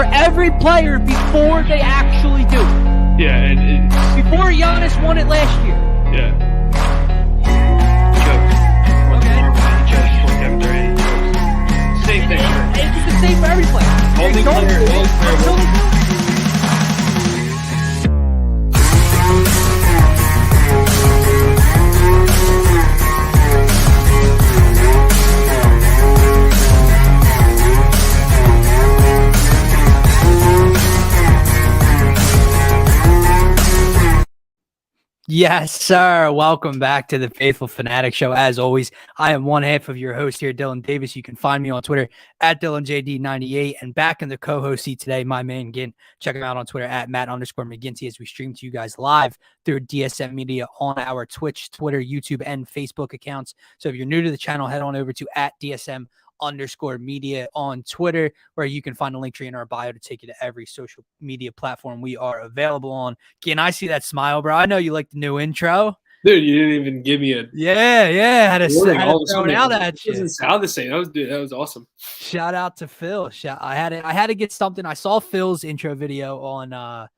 for every player before they actually do it. Yeah, and before Giannis won it last year. Yeah. Same thing. It's the same for every player. Only player. Yes, sir. Welcome back to the Phaithful Phanatics Show. As always, I am one half of your host here, Dylan Davis. You can find me on Twitter at DylanJD98. And back in the co-host seat today, my man Gint. Check him out on Twitter at Matt_McGinty as we stream to you guys live through DSM Media on our Twitch, Twitter, YouTube, and Facebook accounts. So if you're new to the channel, head on over to at DSM_media on Twitter, where you can find a link tree in our bio to take you to every social media platform we are available on. Can I see that smile, bro? I know you like the new intro. Dude, you didn't even give me a had to throw it out at you. It doesn't sound the same. That was awesome. Shout out to Phil. I had to get something. I saw Phil's intro video on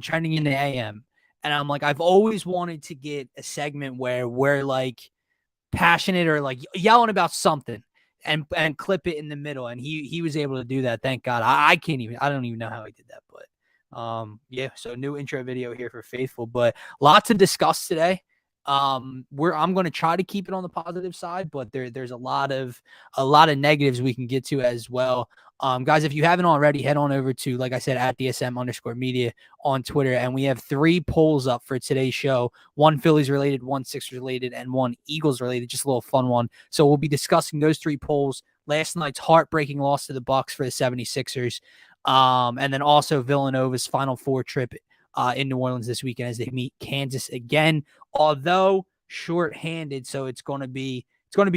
Trending in the AM, and I'm like, I've always wanted to get a segment where we're like passionate or like yelling about something. And clip it in the middle, and he was able to do that. Thank God. I don't even know how he did that, but yeah. So new intro video here for Phaithful, but lots to discuss today. I'm going to try to keep it on the positive side, but there's a lot of negatives we can get to as well. Guys, if you haven't already, head on over to, like I said, at DSM_media on Twitter. And we have 3 polls up for today's show. 1 Phillies related, 1 Sixers related, and 1 Eagles related. Just a little fun one. So we'll be discussing those 3 polls. Last night's heartbreaking loss to the Bucks for the 76ers. And then also Villanova's Final Four trip in New Orleans this weekend as they meet Kansas again, although shorthanded. So it's going to be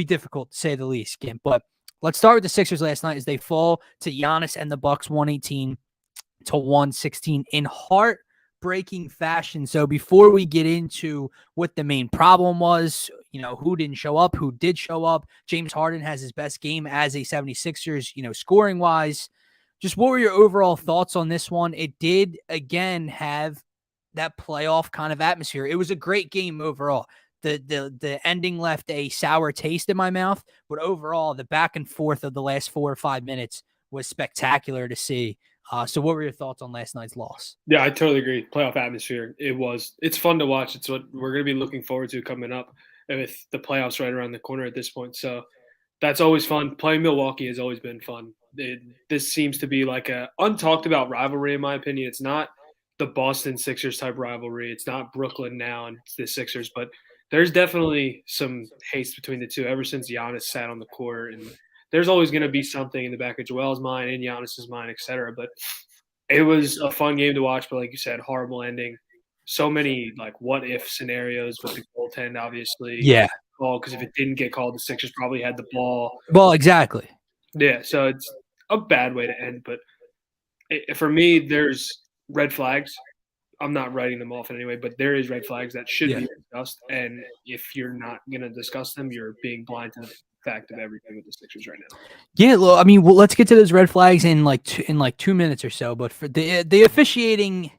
difficult to say the least, Gimp. But let's start with the Sixers last night as they fall to Giannis and the Bucks 118-116 in heartbreaking fashion. So before we get into what the main problem was, who didn't show up, who did show up, James Harden has his best game as a 76ers, scoring wise. Just what were your overall thoughts on this one? It did, again, have that playoff kind of atmosphere. It was a great game overall. The ending left a sour taste in my mouth, but overall, the back and forth of the last 4 or 5 minutes was spectacular to see. So what were your thoughts on last night's loss? Yeah, I totally agree. Playoff atmosphere. It's fun to watch. It's what we're going to be looking forward to coming up with the playoffs right around the corner at this point. So that's always fun. Playing Milwaukee has always been fun. This seems to be like a untalked about rivalry, in my opinion. It's not the Boston Sixers type rivalry. It's not Brooklyn now and it's the Sixers, but there's definitely some haste between the two ever since Giannis sat on the court. And there's always going to be something in the back of Joel's mind, in Giannis's mind, etc. But it was a fun game to watch. But like you said, horrible ending. So many like what if scenarios with the goaltend, obviously. Yeah. Because if it didn't get called, the Sixers probably had the ball. Well, exactly. Yeah, so it's a bad way to end. But for me, there's red flags. I'm not writing them off in any way, but there is red flags that should be discussed. And if you're not going to discuss them, you're being blind to the fact of everything with the Sixers right now. Yeah, well, I mean, let's get to those red flags in like 2 minutes or so. But for the officiating,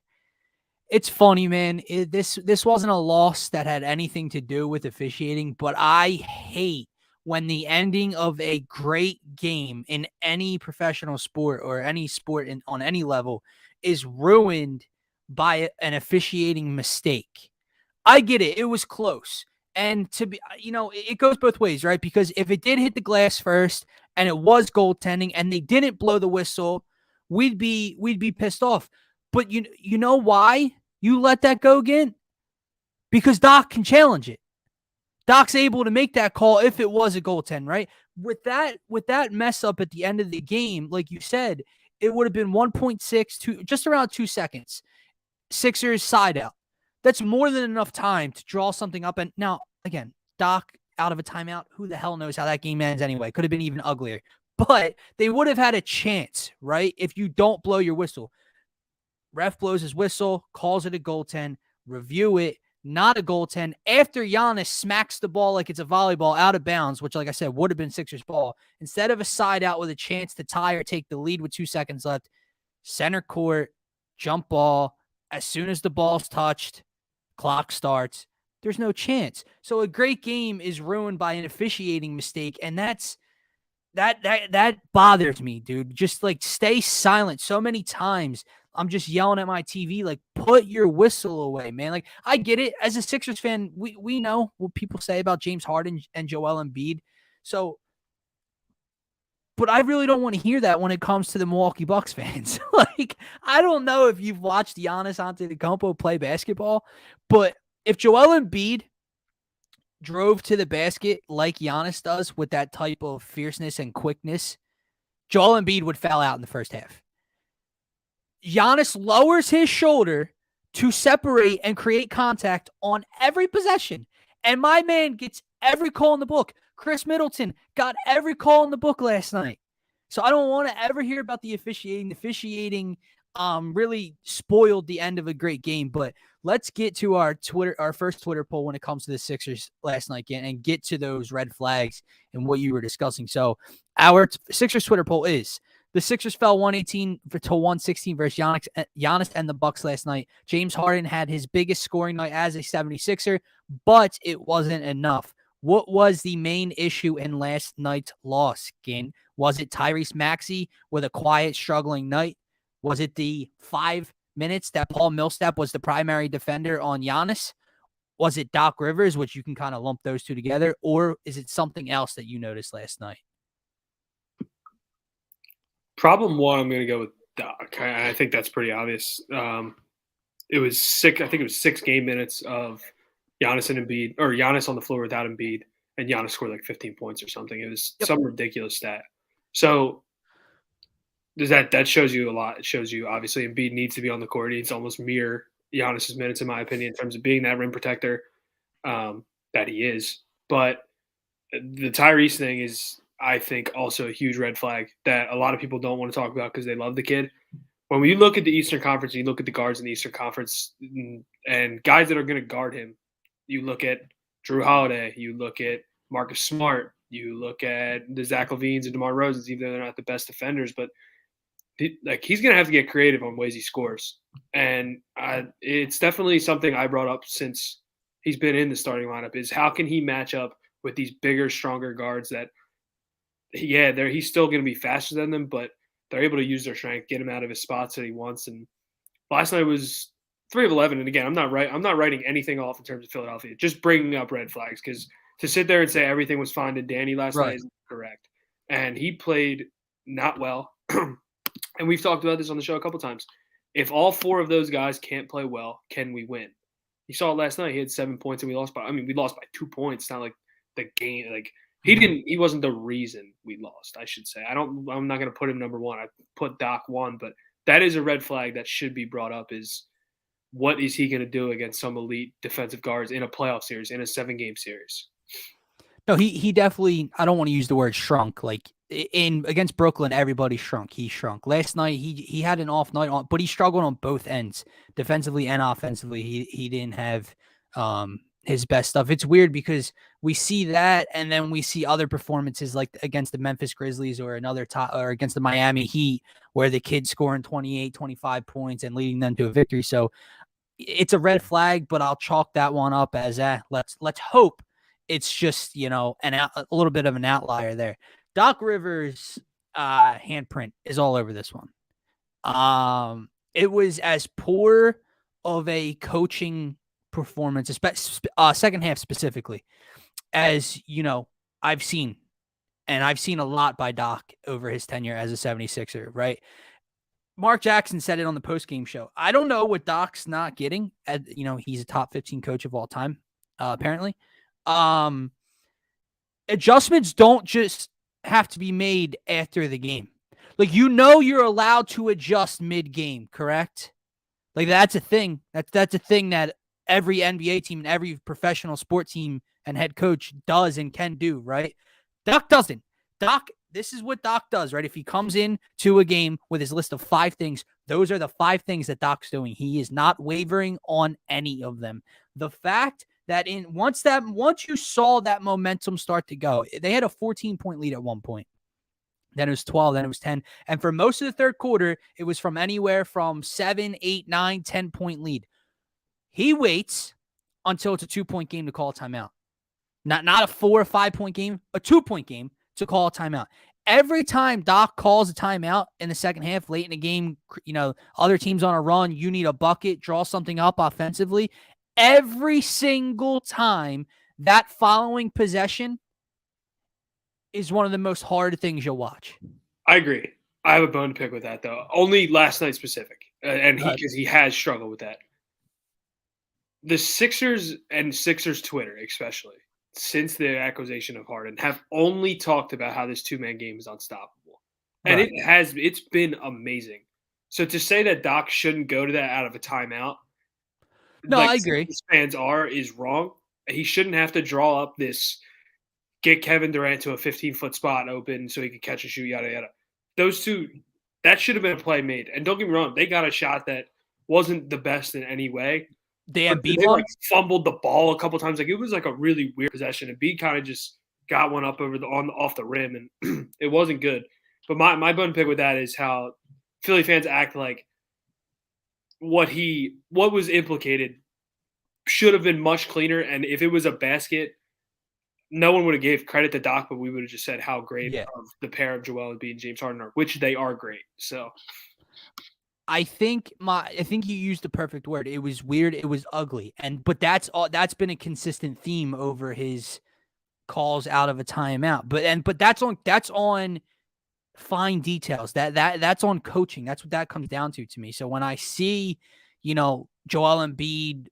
it's funny, man. This wasn't a loss that had anything to do with officiating, but I hate when the ending of a great game in any professional sport or any sport on any level is ruined by an officiating mistake. I get it. It was close. And to be, it goes both ways, right? Because if it did hit the glass first and it was goaltending and they didn't blow the whistle, we'd be pissed off. But you know why you let that go again? Because Doc can challenge it. Doc's able to make that call if it was a goaltend, right? With that mess up at the end of the game, like you said, it would have been 1.6 just around 2 seconds. Sixers side out. That's more than enough time to draw something up. And now, again, Doc out of a timeout. Who the hell knows how that game ends anyway? Could have been even uglier. But they would have had a chance, right? If you don't blow your whistle. Ref blows his whistle, calls it a goaltend, review it, not a goaltend. After Giannis smacks the ball like it's a volleyball out of bounds, which, like I said, would have been Sixers ball, instead of a side out with a chance to tie or take the lead with 2 seconds left, center court, jump ball. As soon as the ball's touched, clock starts. There's no chance. So a great game is ruined by an officiating mistake, and that bothers me, dude. Just like stay silent. So many times I'm just yelling at my TV, like, put your whistle away, man. Like, I get it. As a Sixers fan, we know what people say about James Harden and Joel Embiid. So, but I really don't want to hear that when it comes to the Milwaukee Bucks fans. Like, I don't know if you've watched Giannis Antetokounmpo play basketball, but if Joel Embiid drove to the basket like Giannis does with that type of fierceness and quickness, Joel Embiid would foul out in the first half. Giannis lowers his shoulder to separate and create contact on every possession. And my man gets every call in the book. Chris Middleton got every call in the book last night. So I don't want to ever hear about the officiating. The officiating really spoiled the end of a great game. But let's get to our first Twitter poll when it comes to the Sixers last night and get to those red flags and what you were discussing. So our Sixers Twitter poll is: the Sixers fell 118 to 116 versus Giannis and the Bucks last night. James Harden had his biggest scoring night as a 76er, but it wasn't enough. What was the main issue in last night's loss, Gin? Was it Tyrese Maxey with a quiet, struggling night? Was it the 5 minutes that Paul Millsap was the primary defender on Giannis? Was it Doc Rivers, which you can kind of lump those two together? Or is it something else that you noticed last night? Problem one, I'm going to go with Doc. I think that's pretty obvious. It was six. I think it was 6 game minutes of Giannis and Embiid, or Giannis on the floor without Embiid, and Giannis scored like 15 points or something. It was some ridiculous stat. So does that shows you a lot? It shows you obviously Embiid needs to be on the court. He needs to almost mirror Giannis's minutes, in my opinion, in terms of being that rim protector that he is. But the Tyrese thing is, I think, also a huge red flag that a lot of people don't want to talk about because they love the kid. When we look at the Eastern Conference, you look at the guards in the Eastern Conference and guys that are going to guard him. You look at Drew Holiday. You look at Marcus Smart. You look at the Zach LaVines and DeMar Rosens, even though they're not the best defenders. But he's going to have to get creative on ways he scores. And it's definitely something I brought up since he's been in the starting lineup is how can he match up with these bigger, stronger guards that, he's still going to be faster than them, but they're able to use their strength, get him out of his spots that he wants. And last night was 3 of 11. And again, I'm not writing anything off in terms of Philadelphia, just bringing up red flags, because to sit there and say everything was fine to Danny last night isn't correct. And he played not well. And we've talked about this on the show a couple times. If all 4 of those guys can't play well, can we win? You saw it last night. He had 7 points and we lost by 2 points. It's not like the game, he wasn't the reason we lost, I should say. I'm not going to put him number 1. I put Doc 1, but that is a red flag that should be brought up is what is he going to do against some elite defensive guards in a playoff series, in a 7-game series? No, he definitely, I don't want to use the word shrunk. Like against Brooklyn, everybody shrunk. He shrunk. Last night, he had an off night but he struggled on both ends, defensively and offensively. He didn't have his best stuff. It's weird because we see that, and then we see other performances like against the Memphis Grizzlies or or against the Miami Heat, where the kid's scoring 28, 25 points and leading them to a victory. So it's a red flag, but I'll chalk that one up as let's hope it's just, a little bit of an outlier there. Doc Rivers' handprint is all over this one. It was as poor of a coaching performance, second half specifically, as I've seen. And I've seen a lot by Doc over his tenure as a 76er, right? Mark Jackson said it on the post-game show. I don't know what Doc's not getting. He's a top 15 coach of all time, apparently. Adjustments don't just have to be made after the game. Like, you're allowed to adjust mid-game, correct? Like, that's a thing. That's a thing that every NBA team and every professional sport team and head coach does and can do, right? Doc doesn't. This is what Doc does, right? If he comes in to a game with his list of 5 things, those are the 5 things that Doc's doing. He is not wavering on any of them. The fact that once you saw that momentum start to go, they had a 14-point lead at one point. then it was 12, then it was 10. And for most of the third quarter, it was from anywhere from 7, 8, 9, 10-point lead. He waits until it's a 2-point game to call a timeout. Not a 4 or 5-point game, a 2-point game to call a timeout. Every time Doc calls a timeout in the second half, late in the game, other teams on a run, you need a bucket, draw something up offensively. Every single time, that following possession is one of the most hard things you'll watch. I agree. I have a bone to pick with that, though. Only last night specific, and because he has struggled with that. The Sixers and Sixers Twitter, especially, since the acquisition of Harden, have only talked about how this two-man game is unstoppable. And it's been amazing. So to say that Doc shouldn't go to that out of a timeout, no, I agree. Fans is wrong. He shouldn't have to draw up this, get Kevin Durant to a 15-foot spot open so he could catch a shoot, yada, yada. Those two, that should have been a play made. And don't get me wrong, they got a shot that wasn't the best in any way. They fumbled the ball a couple times. Like, it was like a really weird possession. And B kind of just got one up off the rim, and it wasn't good. But my bone pick with that is how Philly fans act like what was implicated should have been much cleaner. And if it was a basket, no one would have gave credit to Doc, but we would have just said how great of the pair of Joel Embiid and James Harden are, which they are great. So I think you used the perfect word. It was weird. It was ugly. But that's been a consistent theme over his calls out of a timeout. But that's on fine details. That's on coaching. That's what that comes down to me. So when I see, Joel Embiid,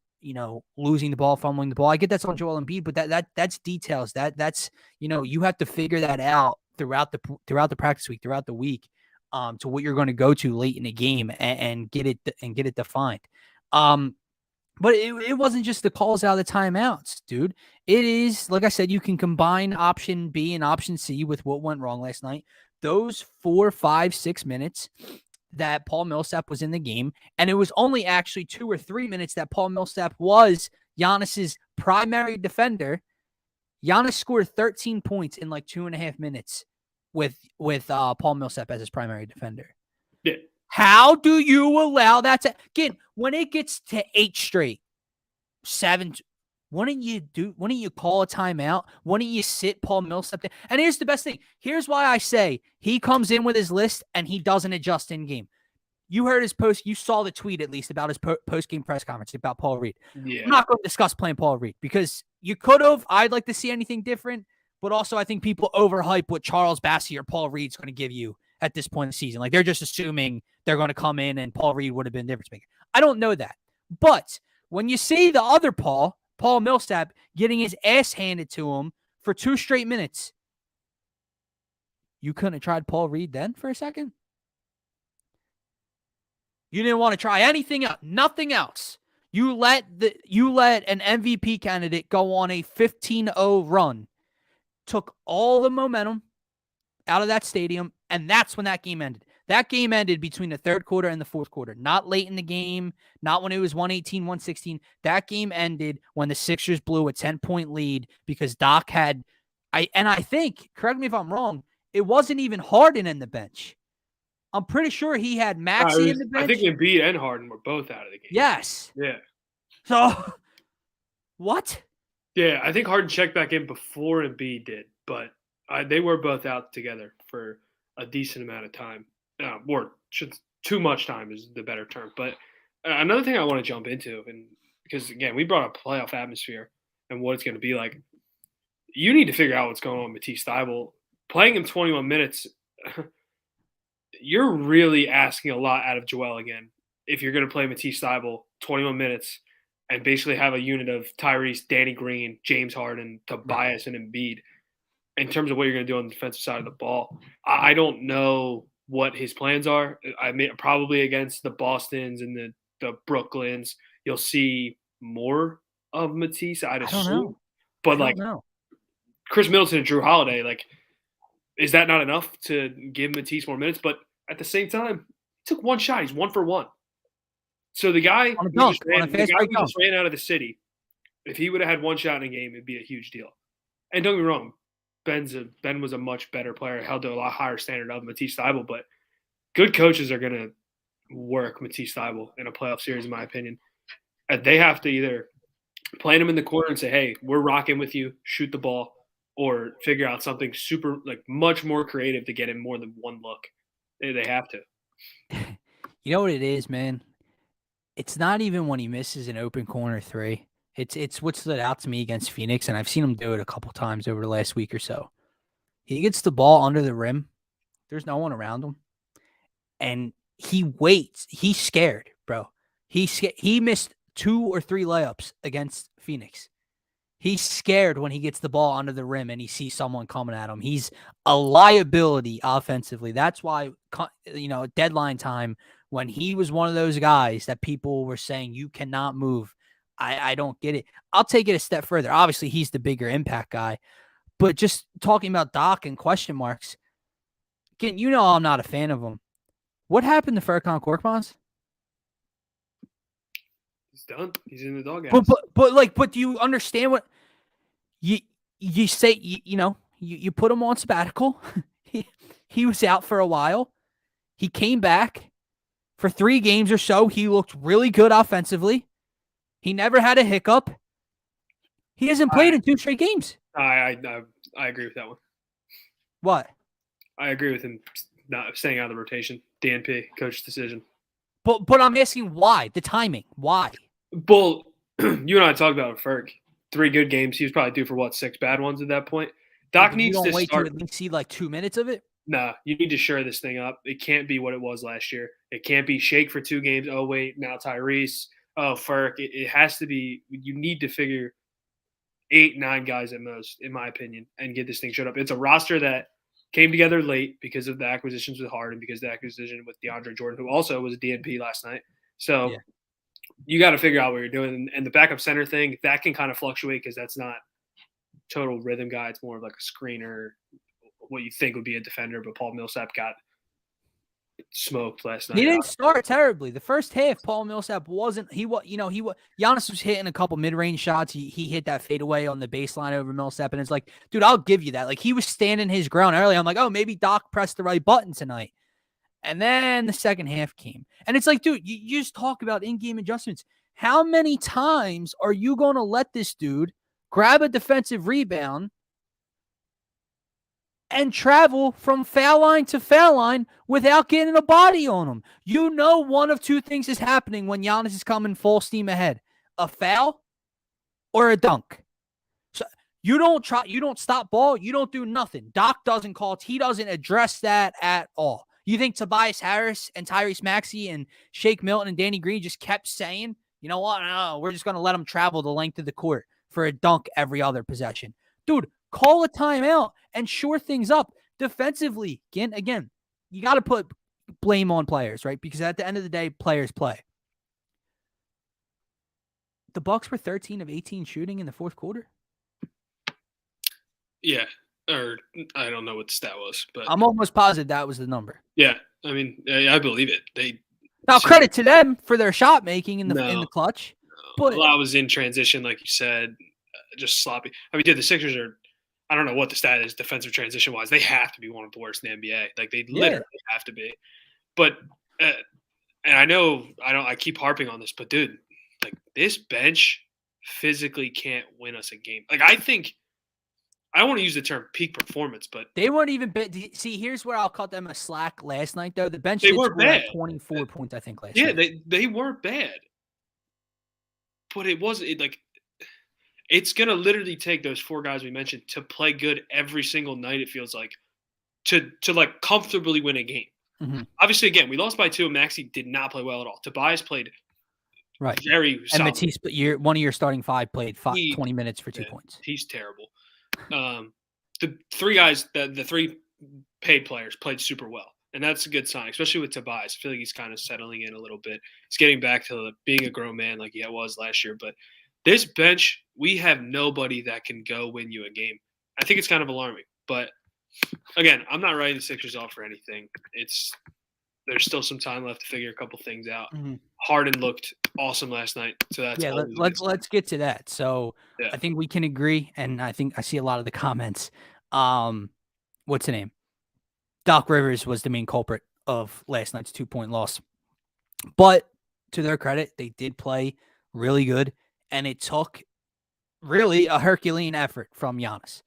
losing the ball, fumbling the ball, I get that's on Joel Embiid, but that's details. That's you have to figure that out throughout the practice week, throughout the week, to what you're going to go to late in the game and get it defined. But it wasn't just the calls out of the timeouts, dude. It is, like I said, you can combine option B and option C with what went wrong last night. Those 4, 5, 6 minutes that Paul Millsap was in the game, and it was only actually 2 or 3 minutes that Paul Millsap was Giannis's primary defender. Giannis scored 13 points in like 2.5 minutes with Paul Millsap as his primary defender. Yeah. How do you allow that to again when it gets to 8 straight, 7? Wouldn't you call a timeout? Wouldn't you sit Paul Millsap there? And here's the best thing. Here's why I say he comes in with his list and he doesn't adjust in game. You heard his post. You saw the tweet at least about his post-game press conference about Paul Reed. Yeah. I'm not going to discuss playing Paul Reed because you could have. I'd like to see anything different, but also I think people overhype what Charles Bassey or Paul Reed's going to give you at this point in the season. Like, they're just assuming they're going to come in and Paul Reed would have been difference maker. I don't know that. But when you see the other Paul Millsap getting his ass handed to him for 2 straight minutes, you couldn't have tried Paul Reed then for a second? You didn't want to try anything else, nothing else. You let an MVP candidate go on a 15-0 run, took all the momentum out of that stadium, and that's when that game ended. That game ended between the third quarter and the fourth quarter, not late in the game, not when it was 118, 116. That game ended when the Sixers blew a 10-point lead because Doc had, I think, correct me if I'm wrong, it wasn't even Harden in the bench. I'm pretty sure he had Maxey in the bench. I think Embiid and Harden were both out of the game. Yes. Yeah. So, what? Yeah, I think Harden checked back in before Embiid did, but they were both out together for a decent amount of time. Too much time is the better term. But another thing I want to jump into, and because, again, we brought up playoff atmosphere and what it's going to be like. You need to figure out what's going on with Matisse Thybulle. Playing him 21 minutes, you're really asking a lot out of Joel again if you're going to play Matisse Thybulle 21 minutes and basically have a unit of Tyrese, Danny Green, James Harden, Tobias, and Embiid in terms of what you're going to do on the defensive side of the ball. I don't know what his plans are. I mean, probably against the Bostons and the Brooklyns, you'll see more of Matisse, I'd assume. I don't know. But Chris Middleton and Drew Holiday, like, is that not enough to give Matisse more minutes? But at the same time, he took one shot. He's 1 for 1. So the guy who just ran out of the city, if he would have had one shot in a game, it'd be a huge deal. And don't get me wrong, Ben was a much better player, held to a lot higher standard of Matisse Thybulle, but good coaches are going to work Matisse Thybulle in a playoff series, in my opinion. And they have to either plant him in the corner and say, "Hey, we're rocking with you, shoot the ball," or figure out something super, like much more creative to get him more than one look. They have to. You know what it is, man? It's not even when he misses an open corner three. It's what stood out to me against Phoenix, and I've seen him do it a couple times over the last week or so. He gets the ball under the rim. There's no one around him. And he waits. He's scared, bro. He missed 2 or 3 layups against Phoenix. He's scared when he gets the ball under the rim and he sees someone coming at him. He's a liability offensively. That's why, deadline time, when he was one of those guys that people were saying, you cannot move. I don't get it. I'll take it a step further. Obviously, he's the bigger impact guy. But just talking about Doc and question marks, again, I'm not a fan of him. What happened to Furkan Korkmaz? He's done. He's in the doghouse. But do you understand what you say? You put him on sabbatical. he was out for a while. He came back for 3 games or so. He looked really good offensively. He never had a hiccup. He hasn't played in 2 straight games. I agree with that one. What? I agree with him not staying out of the rotation. DNP, coach decision. But I'm asking why? The timing. Why? Well, you and I talked about it, Ferg. 3 good games. He was probably due for 6 bad ones at that point. Doc needs to wait start. To at least see 2 minutes of it. Nah, you need to shore this thing up. It can't be what it was last year. It can't be Shake for 2 games. Oh wait, now Tyrese. Oh Ferg. It has to be. You need to figure 8, 9 guys at most, in my opinion, and get this thing showed up. It's a roster that came together late because of the acquisitions with Harden, because of the acquisition with DeAndre Jordan, who also was a DNP last night. So you got to figure out what you're doing. And the backup center thing, that can kind of fluctuate because that's not total rhythm guy. It's more of like a screener, what you think would be a defender. But Paul Millsap got smoked last night. He didn't start terribly. The first half, Paul Millsap wasn't. Giannis was hitting a couple mid-range shots. He hit that fadeaway on the baseline over Millsap, and it's like, dude, I'll give you that. Like, he was standing his ground early. I'm like, oh, maybe Doc pressed the right button tonight. And then the second half came, and it's like, dude, you just talk about in-game adjustments. How many times are you going to let this dude grab a defensive rebound and travel from foul line to foul line without getting a body on him? One of 2 things is happening when Giannis is coming full steam ahead: a foul or a dunk. So you don't stop ball, you don't do nothing. Doc doesn't call it. He doesn't address that at all. You think Tobias Harris and Tyrese Maxey and Shake Milton and Danny Green just kept saying, you know what? No, we're just going to let him travel the length of the court for a dunk every other possession. Dude, call a timeout and shore things up defensively. Again, you got to put blame on players, right? Because at the end of the day, players play. The Bucks were 13 of 18 shooting in the fourth quarter. Yeah, or I don't know what the stat was, but I'm almost positive that was the number. Yeah, I mean, I believe it. Credit to them for their shot making in the clutch. No. But a lot was in transition, like you said, just sloppy. I mean, dude, the Sixers are. I don't know what the stat is defensive transition wise. They have to be one of the worst in the NBA. Like they literally have to be. But and I keep harping on this, but dude, like this bench physically can't win us a game. Like I don't want to use the term peak performance, but they weren't even see, here's where I'll cut them a slack last night though. The bench they were bad. 24 points, I think, last night. Yeah, they weren't bad. But it wasn't like it's gonna literally take those 4 guys we mentioned to play good every single night, it feels like, to like comfortably win a game. Mm-hmm. Obviously, again, we lost by 2 and Maxey did not play well at all. Tobias played very solid. And Matisse, one of your starting 5 played 20 minutes for 2 points. He's terrible. The 3 guys, the 3 paid players played super well. And that's a good sign, especially with Tobias. I feel like he's kind of settling in a little bit. He's getting back to being a grown man like he was last year. But this bench, we have nobody that can go win you a game. I think it's kind of alarming. But, again, I'm not writing the Sixers off for anything. There's still some time left to figure a couple things out. Mm-hmm. Harden looked awesome last night. So that's let's get to that. So I think we can agree, and I think I see a lot of the comments What's the name? Doc Rivers was the main culprit of last night's 2-point loss. But to their credit, they did play really good, and it took really a Herculean effort from Giannis.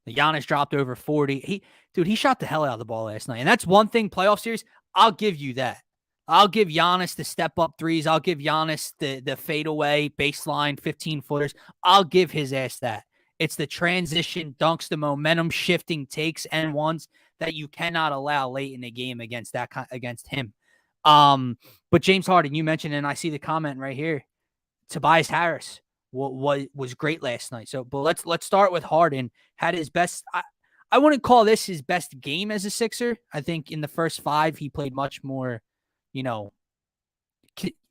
The Giannis dropped over 40. He shot the hell out of the ball last night. And that's one thing, playoff series, I'll give you that. I'll give Giannis the step-up threes. I'll give Giannis the fadeaway baseline 15-footers. I'll give his ass that. It's the transition dunks, the momentum shifting takes and ones that you cannot allow late in the game against him. But James Harden, you mentioned, and I see the comment right here, Tobias Harris was great last night. So, but let's start with Harden. Had his best. I wouldn't call this his best game as a Sixer. I think in the first 5 he played much more,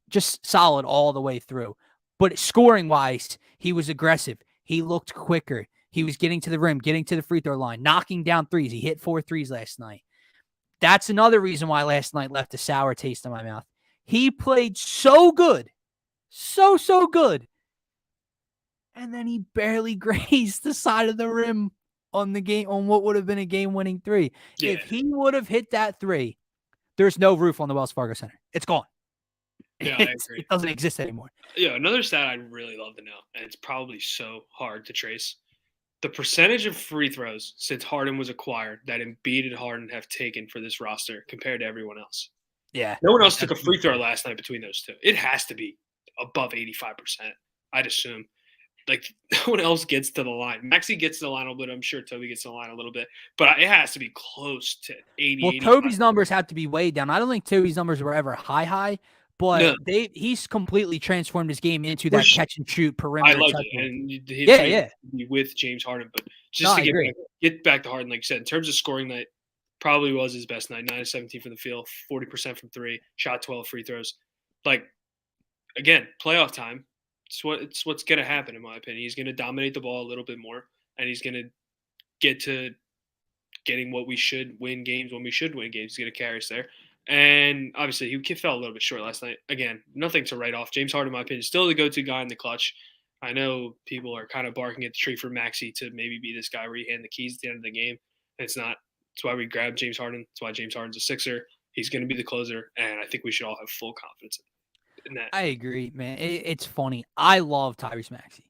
just solid all the way through. But scoring wise, he was aggressive. He looked quicker. He was getting to the rim, getting to the free throw line, knocking down threes. He hit 4 threes last night. That's another reason why last night left a sour taste in my mouth. He played so good. So good. And then he barely grazed the side of the rim on what would have been a game-winning 3. Yeah. If he would have hit that 3, there's no roof on the Wells Fargo Center. It's gone. Yeah, I agree. It doesn't exist anymore. Yeah, another stat I'd really love to know, and it's probably so hard to trace, the percentage of free throws since Harden was acquired that Embiid and Harden have taken for this roster compared to everyone else. Yeah. No one else took a free throw last night between those two. It has to be above 85%, I'd assume. Like, no one else gets to the line. Maxey gets to the line a little bit. I'm sure Toby gets to the line a little bit. But it has to be close to 80, well, 85. Toby's numbers have to be way down. I don't think Toby's numbers were ever high, but he's completely transformed his game into that catch-and-shoot perimeter. I like it. And yeah. With James Harden. But just to get back to Harden, like you said, in terms of scoring night, probably was his best night. 9 of 17 from the field, 40% from 3, shot 12 free throws. Like, again, playoff time. It's what's going to happen, in my opinion. He's going to dominate the ball a little bit more, and he's going to get to getting what we should win games when we should win games. He's going to carry us there. And obviously, he fell a little bit short last night. Again, nothing to write off. James Harden, in my opinion, is still the go-to guy in the clutch. I know people are kind of barking at the tree for Maxey to maybe be this guy where you hand the keys at the end of the game. And it's not. That's why we grabbed James Harden. That's why James Harden's a Sixer. He's going to be the closer, and I think we should all have full confidence in that. I agree, man. It's funny. I love Tyrese Maxey.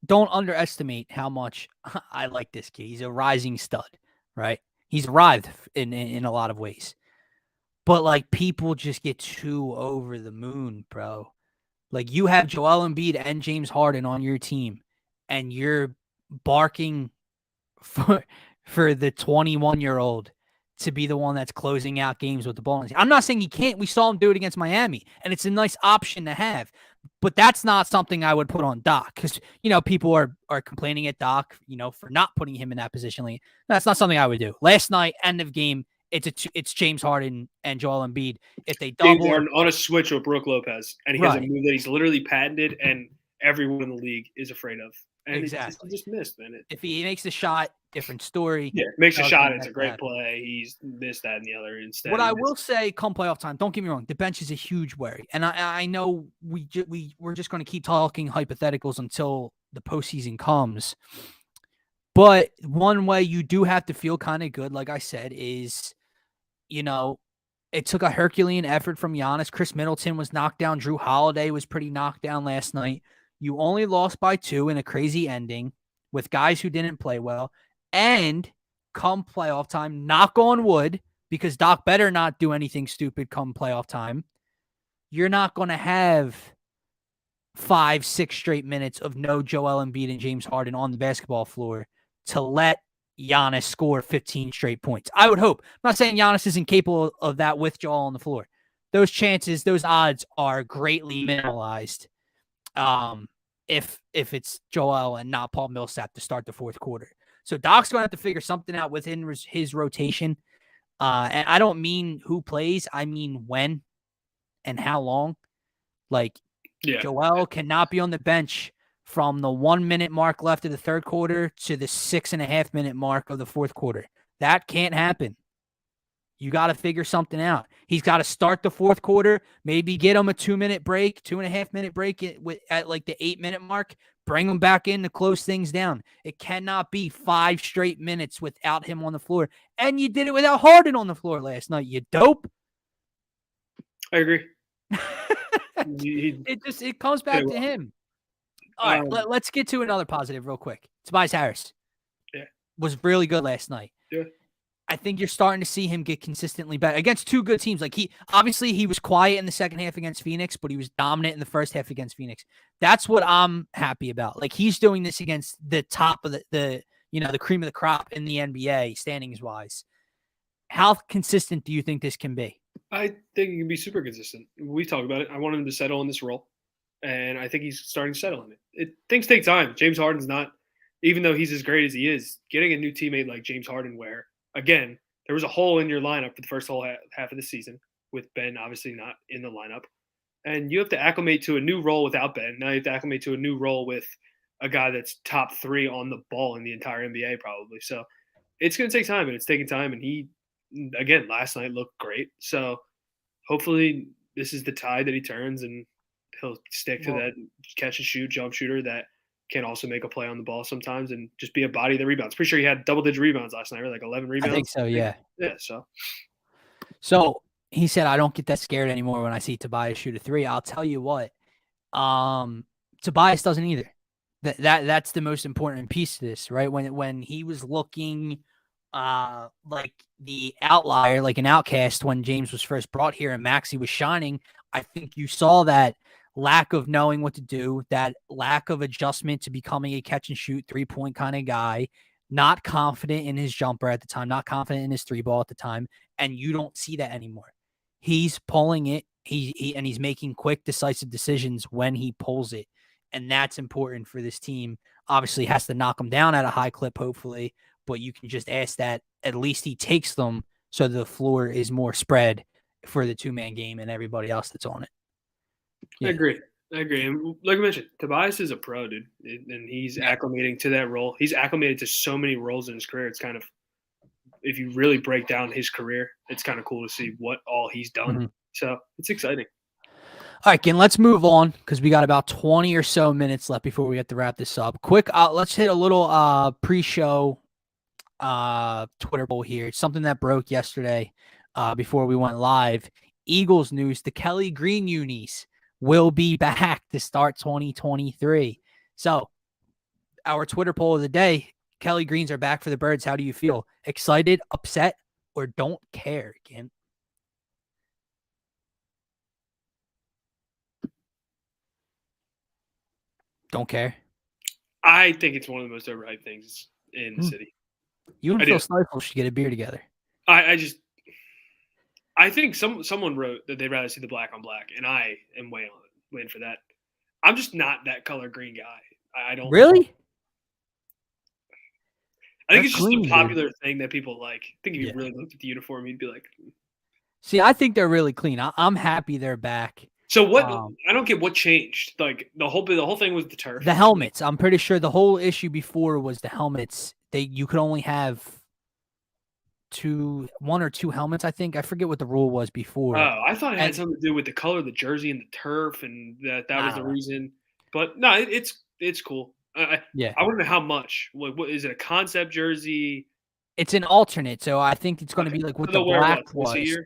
Don't underestimate how much I like this kid. He's a rising stud, right? He's arrived in a lot of ways. But, people just get too over the moon, bro. You have Joel Embiid and James Harden on your team, and you're barking for the 21-year-old to be the one that's closing out games with the ball. I'm not saying he can't. We saw him do it against Miami, and it's a nice option to have. But that's not something I would put on Doc because, people are complaining at Doc, for not putting him in that position. That's not something I would do. Last night, end of game, it's James Harden and Joel Embiid. If they double on a switch with Brook Lopez, and he has a move that he's literally patented and everyone in the league is afraid of. And exactly. He just missed, man. If he makes the shot, different story. Yeah, makes a shot. It's a great play. He's missed that and the other instead. What I will say, come playoff time, don't get me wrong, the bench is a huge worry. And I know we're just going to keep talking hypotheticals until the postseason comes. But one way you do have to feel kind of good, like I said, is, it took a Herculean effort from Giannis. Chris Middleton was knocked down. Drew Holiday was pretty knocked down last night. You only lost by 2 in a crazy ending with guys who didn't play well. And come playoff time, knock on wood, because Doc better not do anything stupid come playoff time. You're not going to have 5-6 straight minutes of no Joel Embiid and James Harden on the basketball floor to let Giannis score 15 straight points. I would hope. I'm not saying Giannis isn't capable of that with Joel on the floor. Those chances, those odds are greatly minimalized. If it's Joel and not Paul Millsap to start the fourth quarter. So Doc's going to have to figure something out within his rotation. And I don't mean who plays. I mean when and how long. Joel cannot be on the bench from the 1 minute mark left of the third quarter to the 6.5 minute mark of the fourth quarter. That can't happen. You got to figure something out. He's got to start the fourth quarter, maybe get him a 2-minute break, 2.5-minute break at like the 8-minute mark, bring him back in to close things down. It cannot be 5 straight minutes without him on the floor. And you did it without Harden on the floor last night, you dope. I agree. It comes back to him. All right, let's get to another positive real quick. Tobias Harris was really good last night. Yeah. I think you're starting to see him get consistently better against two good teams. Like he was quiet in the second half against Phoenix, but he was dominant in the first half against Phoenix. That's what I'm happy about. Like he's doing this against the top of the cream of the crop in the NBA standings wise. How consistent do you think this can be? I think he can be super consistent. We talked about it. I want him to settle in this role, and I think he's starting to settle in it. Things take time. James Harden's not, even though he's as great as he is, getting a new teammate like James Harden where, again, there was a hole in your lineup for the first whole half of the season with Ben obviously not in the lineup. And you have to acclimate to a new role without Ben. Now you have to acclimate to a new role with a guy that's top 3 on the ball in the entire NBA probably. So it's going to take time, and it's taking time. And he, again, last night looked great. So hopefully this is the tide that he turns and he'll stick to that catch and shoot jump shooter that can also make a play on the ball sometimes and just be a body that rebounds. Pretty sure he had double-digit rebounds last night, right? Like 11 rebounds. I think so, yeah. Yeah, So he said, I don't get that scared anymore when I see Tobias shoot a 3. I'll tell you what, Tobias doesn't either. That's the most important piece to this, right? When he was looking like the outlier, like an outcast when James was first brought here and Maxey was shining, I think you saw that lack of knowing what to do, that lack of adjustment to becoming a catch and shoot 3-point kind of guy, not confident in his jumper at the time, not confident in his 3-ball at the time, and you don't see that anymore. He's pulling it, and he's making quick, decisive decisions when he pulls it, and that's important for this team. Obviously, has to knock them down at a high clip, hopefully, but you can just ask that at least he takes them so the floor is more spread for the 2-man game and everybody else that's on it. Yeah. I agree. And like I mentioned, Tobias is a pro, dude, and he's acclimating to that role. He's acclimated to so many roles in his career. It's kind of, if you really break down his career, it's kind of cool to see what all he's done. Mm-hmm. So it's exciting. All right, Ken, let's move on because we got about 20 or so minutes left before we have to wrap this up. Quick, let's hit a little pre-show Twitter poll here. It's something that broke yesterday before we went live. Eagles news, the Kelly Green unis will be back to start 2023. So our Twitter poll of the day, Kelly Greens are back for the Birds. How do you feel? Excited, upset, or don't care, Ken? Don't care? I think it's one of the most overhyped things in the city. You and Phil Stifle should get a beer together. I think someone wrote that they'd rather see the black on black, and I am waiting for that. I'm just not that color green guy. I don't really. I think it's just a popular thing that people like. I think if you really looked at the uniform, you'd be like, see, I think they're really clean. I'm happy they're back. So what? I don't get what changed. Like the whole thing was the turf. The helmets. I'm pretty sure the whole issue before was the helmets. You could only have one or two helmets, I think. I forget what the rule was before. Oh, I thought it had something to do with the color of the jersey and the turf, and that was the reason. But no, it's cool. I want to know how much. What is it? A concept jersey? It's an alternate, so I think it's going to be like what the black was.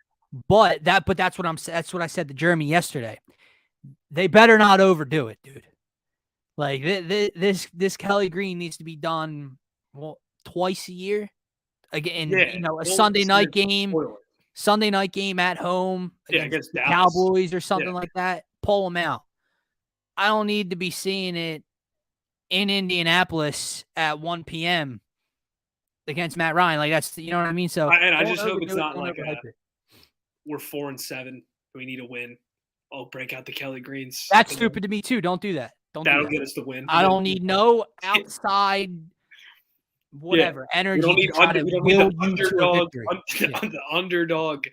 But that's what I said to Jeremy yesterday. They better not overdo it, dude. Like this Kelly Green needs to be done twice a year. Again, a Sunday night game at home against the Cowboys or something like that. Pull them out. I don't need to be seeing it in Indianapolis at 1 p.m. against Matt Ryan. Like that's, you know what I mean? So I just hope it's not like we're 4-7. We need a win. Oh, break out the Kelly Greens. That's stupid to me too. Don't do that. That'll get us the win. I don't need no outside energy. We don't need the underdog.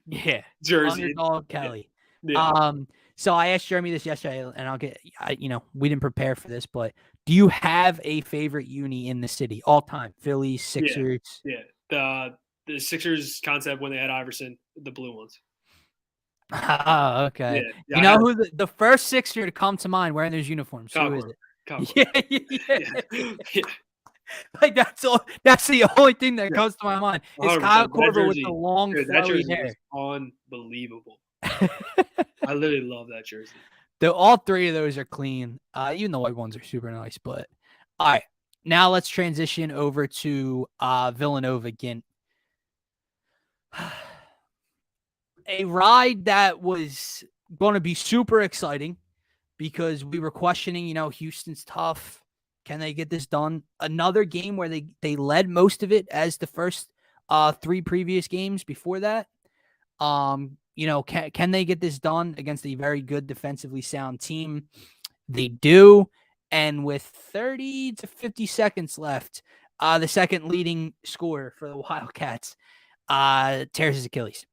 Yeah, jersey. Underdog Kelly. Yeah. So I asked Jeremy this yesterday, and we didn't prepare for this, but do you have a favorite uni in the city all time? Phillies, Sixers. Yeah. The The Sixers concept when they had Iverson, the blue ones. Oh, Yeah, okay. yeah. You know who the first Sixer to come to mind wearing those uniforms? Kyle Who is Korver. it? Kyle Korver. Yeah. Yeah, yeah, Like that's all. That's the only thing that yeah. comes to my mind. Is 100%. Kyle That Korver with the jersey, long dude, that flowy jersey was hair. unbelievable. I literally love that jersey. All three of those are clean. Even the white ones are super nice. But all right, now let's transition over to Villanova again. A ride that was going to be super exciting because we were questioning, Houston's tough. Can they get this done? Another game where they led most of it as the first three previous games before that. Can they get this done against a very good defensively sound team? They do. And with 30 to 50 seconds left, the second leading scorer for the Wildcats tears his Achilles.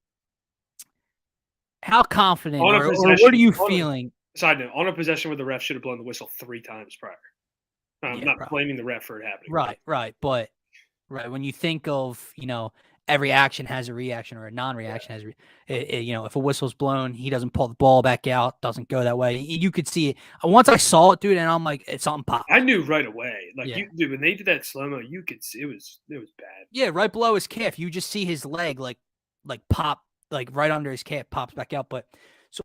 How confident On a or what are possession, you feeling? side note, on a possession where the ref should have blown the whistle 3 times prior. I'm Yeah, not blaming the ref for it happening. right. But when you think of, every action has a reaction or a non-reaction has, if a whistle's blown, he doesn't pull the ball back out, doesn't go that way. You could see it. Once I saw it, dude, and I'm like, it's something popped. I knew right away. Like Yeah. dude, when they did that slow-mo, you could see it was bad. Yeah, right below his calf. You just see his leg like pop, like right under his calf, pops back out. But so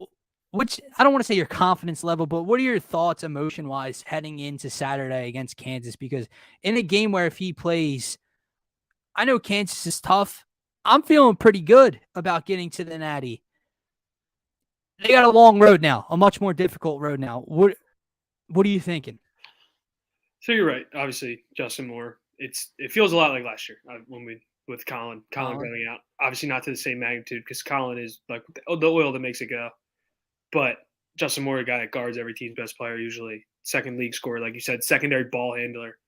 which I don't want to say your confidence level, but what are your thoughts emotion wise heading into Saturday against Kansas? Because in a game where if he plays, I know Kansas is tough. I'm feeling pretty good about getting to the Natty. They got a long road now, a much more difficult road now. What are you thinking? So you're right. Obviously, Justin Moore. It feels a lot like last year when we with Colin coming out. Obviously, not to the same magnitude because Colin is like the oil that makes it go. But Justin Moore, a guy that guards every team's best player, usually second league scorer, like you said, secondary ball handler.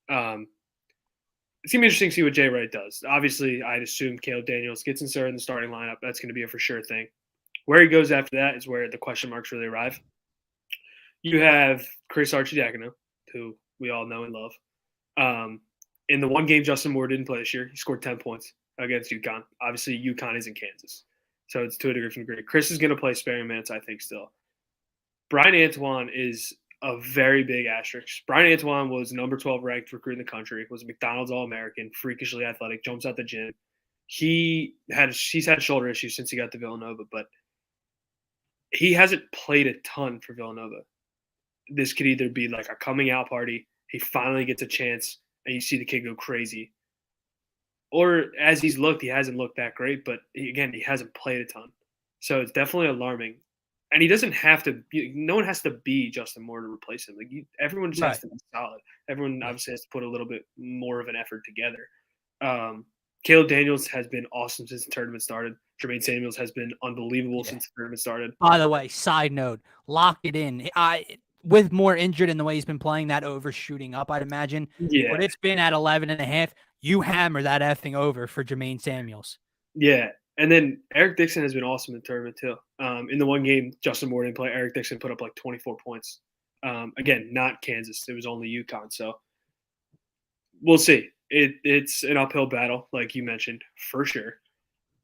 It's gonna be interesting to see what Jay Wright does. Obviously, I'd assume Caleb Daniels gets inserted in the starting lineup. That's going to be a for sure thing. Where he goes after that is where the question marks really arrive. You have Chris Archidiakono, who we all know and love. In the one game Justin Moore didn't play this year, he scored 10 points against UConn. Obviously, UConn is in Kansas, so it's to a different degree. Chris is going to play sparing minutes, I think, still. Brian Antoine is a very big asterisk. Brian Antoine was number 12 ranked recruit in the country, was a McDonald's All-American, freakishly athletic, jumps out the gym. He's had shoulder issues since he got to Villanova, but he hasn't played a ton for Villanova. This could either be like a coming out party, he finally gets a chance, and you see the kid go crazy. Or as he's looked, he hasn't looked that great, but he hasn't played a ton. So it's definitely alarming. And he doesn't have to. No one has to be Justin Moore to replace him. Everyone just has to be solid. Everyone obviously has to put a little bit more of an effort together. Caleb Daniels has been awesome since the tournament started. Jermaine Samuels has been unbelievable since the tournament started. By the way, side note, lock it in. With more injured in the way he's been playing, that overshooting up, I'd imagine. Yeah. But it's been at 11.5. You hammer that effing over for Jermaine Samuels. Yeah. And then Eric Dixon has been awesome in the tournament too. In the one game Justin Moore didn't play, Eric Dixon put up like 24 points. Again, not Kansas. It was only UConn. So we'll see. It's an uphill battle, like you mentioned, for sure.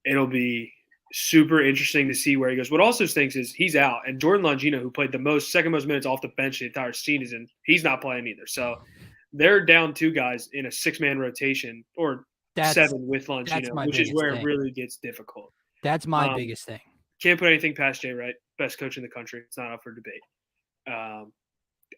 It'll be super interesting to see where he goes. What also stinks is he's out, and Jordan Longino, who played the second most minutes off the bench the entire season, he's not playing either. So they're down 2 guys in a 6-man rotation, or 7 with Longino, which is where it really gets difficult. That's my biggest thing. Can't put anything past Jay Wright, best coach in the country. It's not up for debate.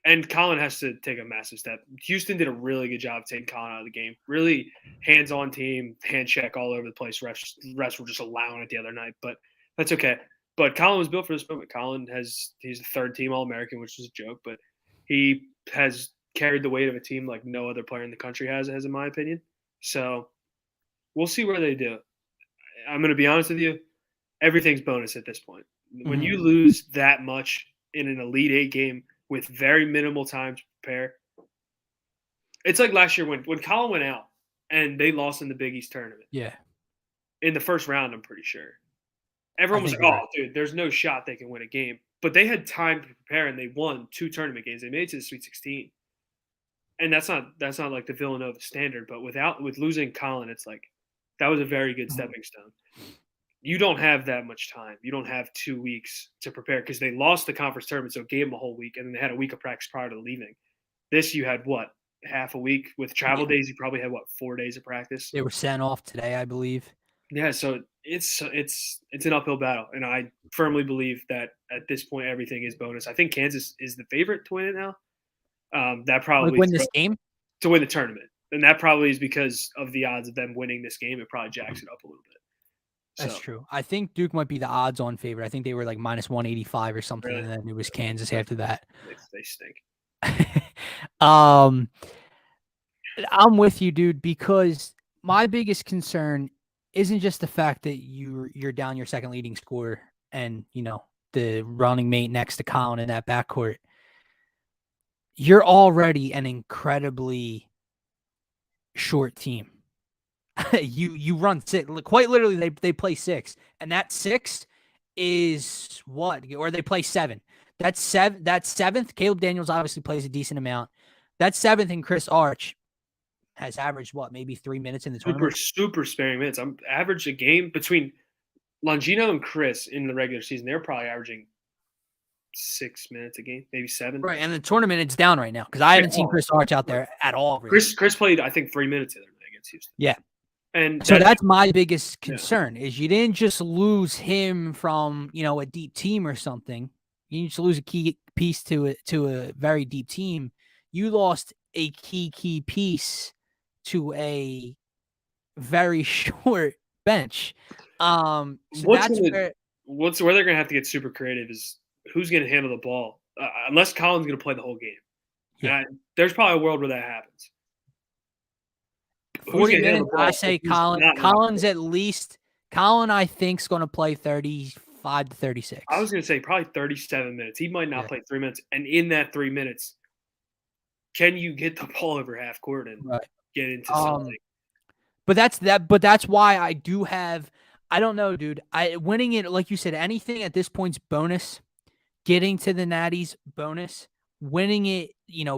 And Colin has to take a massive step. Houston did a really good job taking Colin out of the game. Really hands-on team, hand check all over the place. Refs were just allowing it the other night, but that's okay. But Colin was built for this moment. He's a third-team All-American, which was a joke, but he has carried the weight of a team like no other player in the country has in my opinion. So we'll see where they do. I'm going to be honest with you. Everything's bonus at this point. When you lose that much in an Elite Eight game with very minimal time to prepare, it's like last year when Colin went out and they lost in the Big East tournament. Yeah. In the first round, I'm pretty sure. Everyone was like, "Oh, dude, there's no shot they can win a game." But they had time to prepare and they won 2 tournament games. They made it to the Sweet 16. And that's not like the Villanova standard, but with losing Colin, it's like That was a very good stepping stone. You don't have that much time. You don't have 2 weeks to prepare because they lost the conference tournament, so it gave them a whole week, and then they had a week of practice prior to leaving. This you had what, half a week with travel days. You probably had what, 4 days of practice. They were sent off today, I believe. Yeah, so it's an uphill battle, and I firmly believe that at this point everything is bonus. I think Kansas is the favorite to win it now. That Like probably win this game. to win the tournament, and that probably is because of the odds of them winning this game. It probably jacks it up a little bit. That's So true. I think Duke might be the odds-on favorite. I think they were like minus 185 or something, really, and then it was Kansas after that. they stink. um, I'm with you, dude, because my biggest concern isn't just the fact that you're down your second leading scorer and the running mate next to Colin in that backcourt. You're already an incredibly short team. you run six, quite literally they play six, and that six is what, or they play seven. That seventh, Caleb Daniels obviously plays a decent amount. That seventh and Chris Arch has averaged what, maybe 3 minutes in the tournament. Super sparing minutes. I'm average a game between Longino and Chris in the regular season. They're probably averaging 6 minutes a game, maybe 7. Right, and the tournament it's down right now because I haven't seen Chris Arch out there at all. Really. Chris played, I think, 3 minutes the other day against Houston. Yeah, and so that's my biggest concern is you didn't just lose him from a deep team or something. You didn't just lose a key piece to a very deep team. You lost a key piece to a very short bench. So that's where they're gonna have to get super creative is who's gonna handle the ball, unless Colin's gonna play the whole game. Yeah. There's probably a world where that happens. 40 minutes, I say Colin's at least. Colin, I think, is going to play 35 to 36. I was going to say probably 37 minutes. He might not play 3 minutes. And in that 3 minutes, can you get the ball over half court and get into something? But that's why I do have. I don't know, dude. Winning it, like you said, anything at this point's bonus. Getting to the Natties, bonus. Winning it,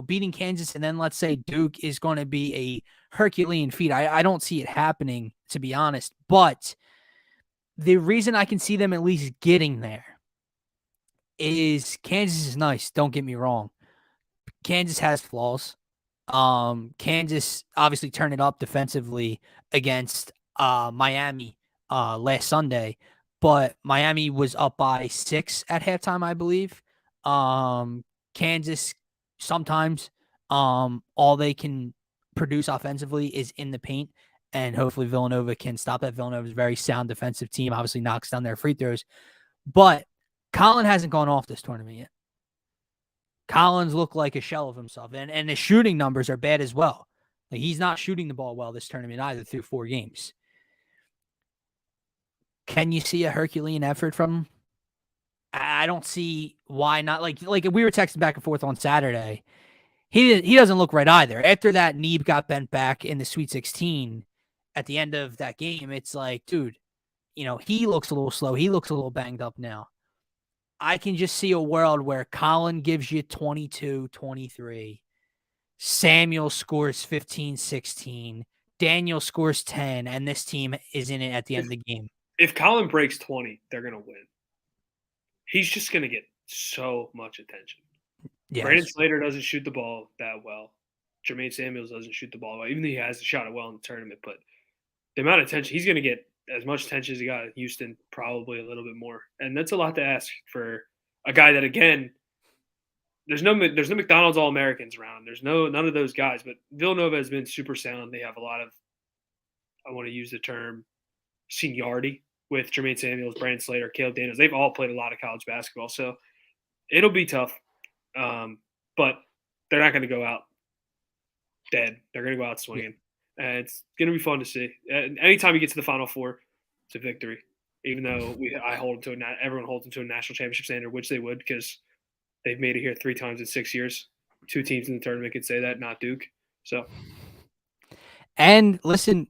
beating Kansas, and then let's say Duke is going to be a Herculean feat. I don't see it happening, to be honest. But the reason I can see them at least getting there is Kansas is nice. Don't get me wrong. Kansas has flaws. Kansas obviously turned it up defensively against Miami last Sunday, but Miami was up by 6 at halftime, I believe. Kansas sometimes all they can produce offensively is in the paint, and hopefully Villanova can stop that. Villanova's a very sound defensive team, obviously knocks down their free throws, but Colin hasn't gone off this tournament yet. Collins looked like a shell of himself, and the shooting numbers are bad as well. Like, he's not shooting the ball well this tournament either through 4 games. Can you see a Herculean effort from him? I don't see why not. Like we were texting back and forth on Saturday. He doesn't look right either. After that knee got bent back in the Sweet 16 at the end of that game, it's like, dude, he looks a little slow. He looks a little banged up now. I can just see a world where Colin gives you 22, 23. Samuel scores 15, 16. Daniel scores 10, and this team is in it at the end of the game. If Colin breaks 20, they're going to win. He's just going to get so much attention. Yes. Brandon Slater doesn't shoot the ball that well. Jermaine Samuels doesn't shoot the ball well, even though he has shot it well in the tournament. But the amount of attention, he's going to get as much attention as he got in Houston, probably a little bit more. And that's a lot to ask for a guy that, again, there's no McDonald's All-Americans around. There's none of those guys. But Villanova has been super sound. They have a lot of, I want to use the term, seniority with Jermaine Samuels, Brandon Slater, Caleb Daniels. They've all played a lot of college basketball. So it'll be tough. But they're not going to go out dead. They're going to go out swinging. And it's going to be fun to see. Anytime you get to the Final Four, it's a victory. Even though everyone holds them to a national championship standard, which they would, because they've made it here 3 times in 6 years. 2 teams in the tournament could say that, not Duke. So, and listen,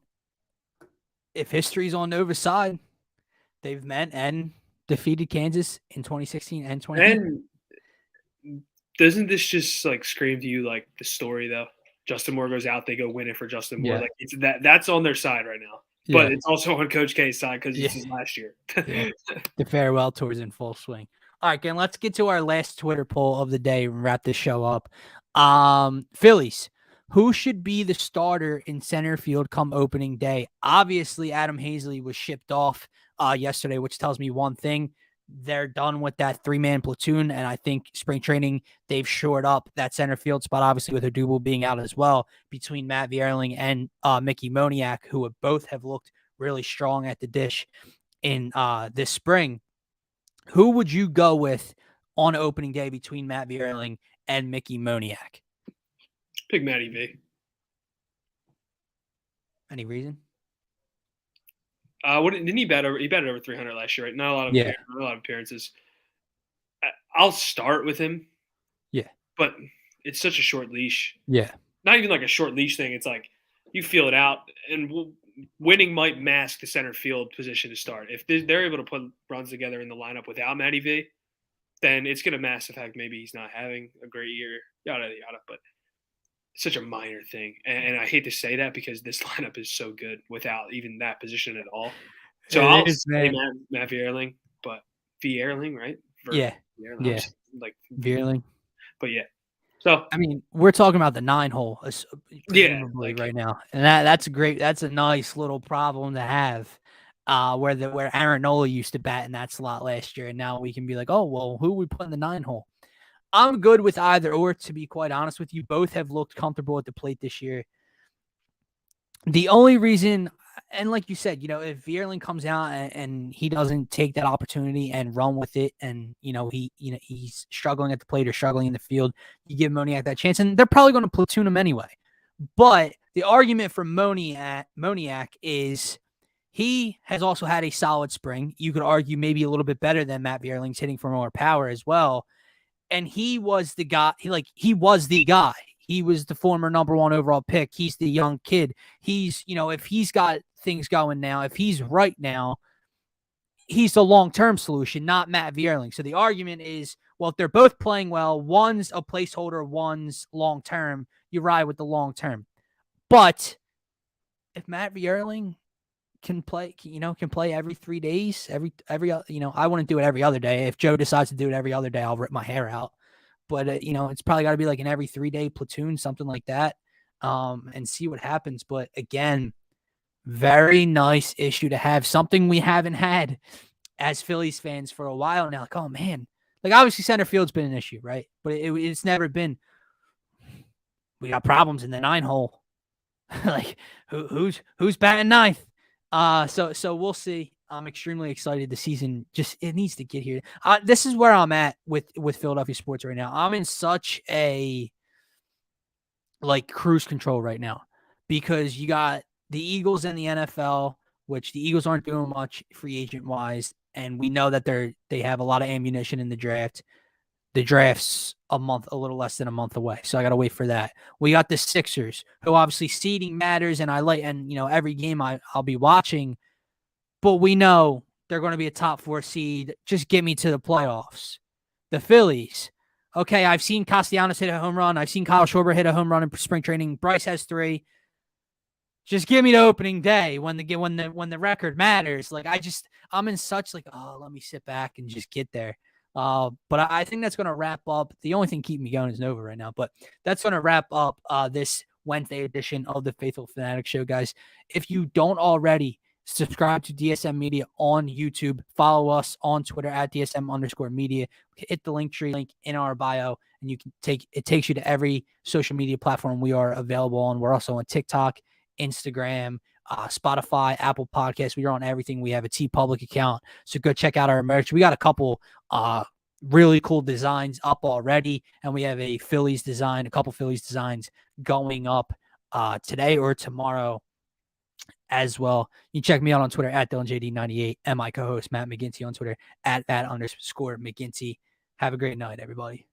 if history's on Nova's side, they've met and defeated Kansas in 2016 and 2018. And doesn't this just like scream to you like the story though? Justin Moore goes out, they go win it for Justin Moore. Like that's on their side right now. but Yeah. it's also on Coach K's side because Yeah. this is last year. Yeah. The farewell tour is in full swing. All right, Ken, let's get to our last Twitter poll of the day and wrap this show up. Phillies, who should be the starter in center field come opening day? Obviously, Adam Hazley was shipped off yesterday, which tells me one thing. They're done with that 3-man platoon, and I think spring training, they've shored up that center field spot, obviously with Odubel being out as well, between Matt Vierling and Mickey Moniak, who would both have looked really strong at the dish in this spring. Who would you go with on opening day between Matt Vierling and Mickey Moniak? Pick Matty V. Any reason? Didn't he bat over? He batted over 300 last year, right? Not a lot of appearances. I'll start with him. Yeah, but it's such a short leash. Yeah, Not even like a short leash thing. It's like you feel it out, and winning might mask the center field position to start. If they're able to put runs together in the lineup without Matty V, then it's going to mask the fact maybe he's not having a great year, yada, yada. But it's such a minor thing. And I hate to say that because this lineup is so good without even that position at all. So I'll say Matt Vierling, but Vierling, right? Yeah. Like Vierling. But yeah. So I mean, we're talking about the 9-hole, like, right now, and that's great. That's a nice little problem to have, where Aaron Nola used to bat in that slot last year, and now we can be like, oh well, who we put in the 9-hole? I'm good with either or. To be quite honest with you, both have looked comfortable at the plate this year. The only reason, and like you said, if Vierling comes out and he doesn't take that opportunity and run with it, and he's struggling at the plate or struggling in the field, you give Moniak that chance, and they're probably going to platoon him anyway. But the argument for Moniak is he has also had a solid spring. You could argue maybe a little bit better than Matt Vierling's, hitting for more power as well. And he was the guy. He was the guy. He was the former number 1 overall pick. He's the young kid. He's, if he's got things going now, if he's right now, he's the long-term solution, not Matt Vierling. So the argument is, well, if they're both playing well, one's a placeholder, one's long-term, you ride with the long-term. But if Matt Vierling can play every 3 days, I wouldn't do it every other day. If Joe decides to do it every other day, I'll rip my hair out. But, it's probably got to be like an every 3-day platoon, something like that, and see what happens. But, again, very nice issue to have, something we haven't had as Phillies fans for a while now. Like, oh, man. Like, obviously, center field's been an issue, right? But it's never been, we got problems in the 9-hole. Like, who's batting 9th? So we'll see. I'm extremely excited. The season it needs to get here. This is where I'm at with Philadelphia sports right now. I'm in such a cruise control right now because you got the Eagles and the NFL, which the Eagles aren't doing much free agent wise. And we know that they have a lot of ammunition in the draft. The draft's a little less than a month away. So I got to wait for that. We got the Sixers, who obviously seeding matters. And every game I'll be watching, but we know they're going to be a top 4 seed. Just get me to the playoffs. The Phillies. Okay, I've seen Castellanos hit a home run. I've seen Kyle Schwarber hit a home run in spring training. Bryce has 3. Just give me the opening day when the record matters. I'm in such let me sit back and just get there. But I think that's going to wrap up. The only thing keeping me going is Nova right now, but that's going to wrap up this Wednesday edition of the Phaithful Phanatics Show, guys. If you don't already, subscribe to DSM Media on YouTube. Follow us on Twitter at DSM_media. Hit the link in our bio, and it takes you to every social media platform we are available on. We're also on TikTok, Instagram, Spotify, Apple Podcasts. We are on everything. We have a TeePublic account, so go check out our merch. We got a couple really cool designs up already, and we have a couple Phillies designs going up today or tomorrow as well. You can check me out on Twitter at DylanJD98, and my co-host Matt McGinty on Twitter at @_McGinty. Have a great night, everybody.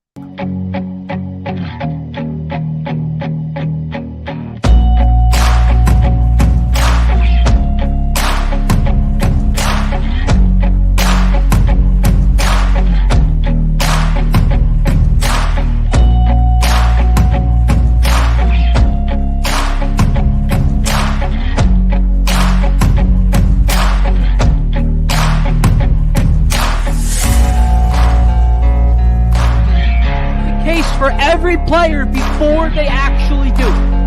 for every player before they actually do.